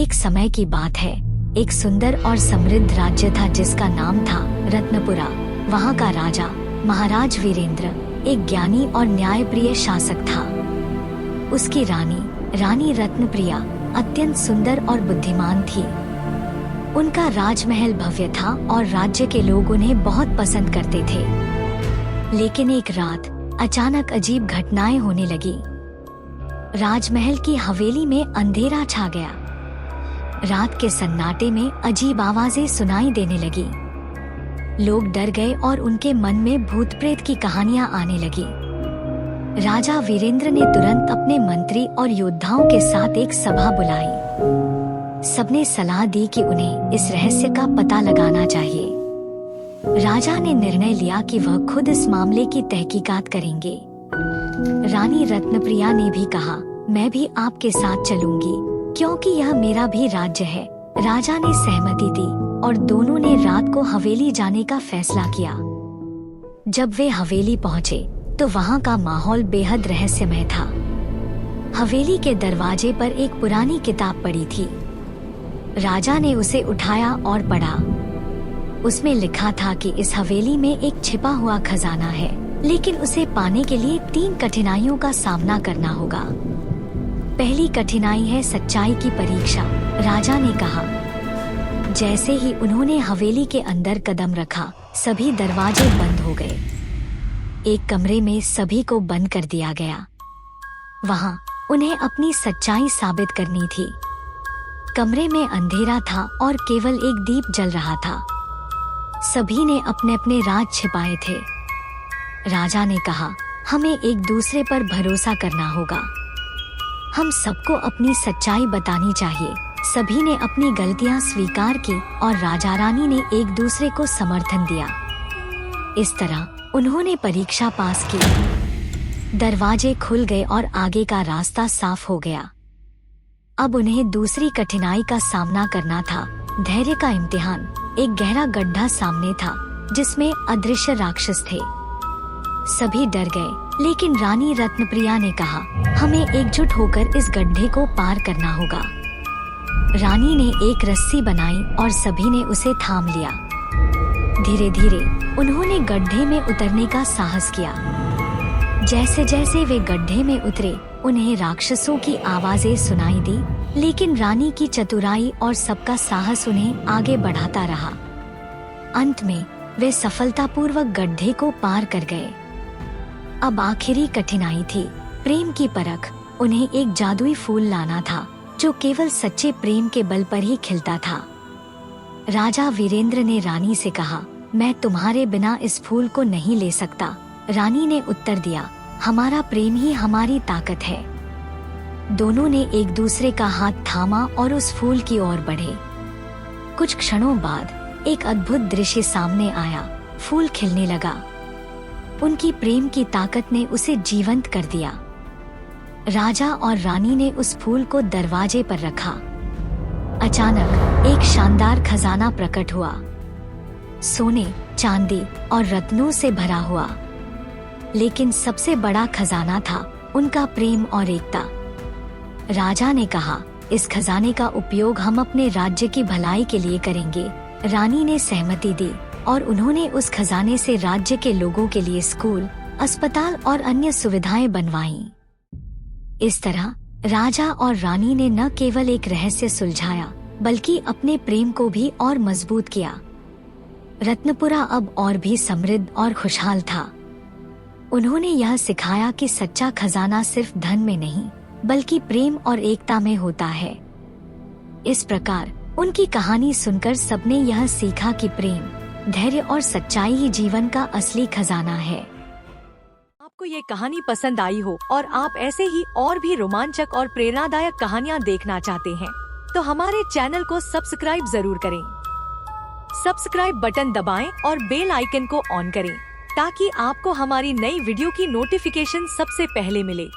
एक समय की बात है। एक सुंदर और समृद्ध राज्य था जिसका नाम था रत्नपुरा। वहाँ का राजा महाराज वीरेंद्र एक ज्ञानी और न्यायप्रिय शासक था। उसकी रानी रत्नप्रिया अत्यंत सुंदर और बुद्धिमान थी। उनका राजमहल भव्य था और राज्य के लोग उन्हें बहुत पसंद करते थे। लेकिन एक रात अचानक अजीब घटनाएं होने लगी। राजमहल की हवेली में अंधेरा छा गया। रात के सन्नाटे में अजीब आवाजें सुनाई देने लगी। लोग डर गए और उनके मन में भूत प्रेत की कहानियां आने लगी। राजा वीरेंद्र ने तुरंत अपने मंत्री और योद्धाओं के साथ एक सभा बुलाई। सबने सलाह दी कि उन्हें इस रहस्य का पता लगाना चाहिए। राजा ने निर्णय लिया कि वह खुद इस मामले की तहकीकात करेंगे। रानी रत्नप्रिया ने भी कहा, मैं भी आपके साथ चलूंगी क्योंकि यह मेरा भी राज्य है। राजा ने सहमति दी और दोनों ने रात को हवेली जाने का फैसला किया। जब वे हवेली पहुँचे तो वहाँ का माहौल बेहद रहस्यमय था। हवेली के दरवाजे पर एक पुरानी किताब पड़ी थी। राजा ने उसे उठाया और पढ़ा। उसमें लिखा था कि इस हवेली में एक छिपा हुआ खजाना है, लेकिन उसे पाने के लिए 3 कठिनाइयों का सामना करना होगा। पहली कठिनाई है सच्चाई की परीक्षा, राजा ने कहा। जैसे ही उन्होंने हवेली के अंदर कदम रखा, सभी दरवाजे बंद हो गए। एक कमरे में सभी को बंद कर दिया गया। वहाँ उन्हें अपनी सच्चाई साबित करनी थी। कमरे में अंधेरा था और केवल एक दीप जल रहा था। सभी ने अपने अपने राज छिपाए थे। राजा ने कहा, हमें एक दूसरे पर भरोसा करना होगा। हम सबको अपनी सच्चाई बतानी चाहिए। सभी ने अपनी गलतियां स्वीकार की और राजा रानी ने एक दूसरे को समर्थन दिया। इस तरह उन्होंने परीक्षा पास की। दरवाजे खुल गए और आगे का रास्ता साफ हो गया। अब उन्हें दूसरी कठिनाई का सामना करना था, धैर्य का इम्तिहान। एक गहरा गड्ढा सामने था जिसमें अदृश्य राक्षस थे। सभी डर गए, लेकिन रानी रत्नप्रिया ने कहा, हमें एकजुट होकर इस गड्ढे को पार करना होगा। रानी ने एक रस्सी बनाई और सभी ने उसे थाम लिया। धीरे धीरे उन्होंने गड्ढे में उतरने का साहस किया। जैसे जैसे वे गड्ढे में उतरे, उन्हें राक्षसों की आवाजें सुनाई दी, लेकिन रानी की चतुराई और सबका साहस उन्हें आगे बढ़ाता रहा। अंत में वे सफलतापूर्वक गड्ढे को पार कर गए। अब आखिरी कठिनाई थी, प्रेम की परख। उन्हें एक जादुई फूल लाना था जो केवल सच्चे प्रेम के बल पर ही खिलता था। राजा वीरेंद्र ने रानी से कहा, मैं तुम्हारे बिना इस फूल को नहीं ले सकता। रानी ने उत्तर दिया, हमारा प्रेम ही हमारी ताकत है। दोनों ने एक दूसरे का हाथ थामा और उस फूल की ओर बढ़े। कुछ क्षणों बाद एक अद्भुत दृश्य सामने आया। फूल खिलने लगा। उनकी प्रेम की ताकत ने उसे जीवंत कर दिया। राजा और रानी ने उस फूल को दरवाजे पर रखा। अचानक एक शानदार खजाना प्रकट हुआ, सोने, चांदी और रत्नों से भरा हुआ। लेकिन सबसे बड़ा खजाना था उनका प्रेम और एकता। राजा ने कहा, इस खजाने का उपयोग हम अपने राज्य की भलाई के लिए करेंगे। रानी ने सहमति दी और उन्होंने उस खजाने से राज्य के लोगों के लिए स्कूल, अस्पताल और अन्य सुविधाएं बनवाईं। इस तरह राजा और रानी ने न केवल एक रहस्य सुलझाया, बल्कि अपने प्रेम को भी और मजबूत किया। रत्नपुरा अब और भी समृद्ध और खुशहाल था। उन्होंने यह सिखाया कि सच्चा खजाना सिर्फ धन में नहीं, बल्कि प्रेम और एकता में होता है। इस प्रकार उनकी कहानी सुनकर सबने यह सीखा कि प्रेम, धैर्य और सच्चाई ही जीवन का असली खजाना है। आपको ये कहानी पसंद आई हो और आप ऐसे ही और भी रोमांचक और प्रेरणादायक कहानियाँ देखना चाहते हैं, तो हमारे चैनल को सब्सक्राइब जरूर करें। सब्सक्राइब बटन दबाएं और बेल आइकन को ऑन करें ताकि आपको हमारी नई वीडियो की नोटिफिकेशन सबसे पहले मिले।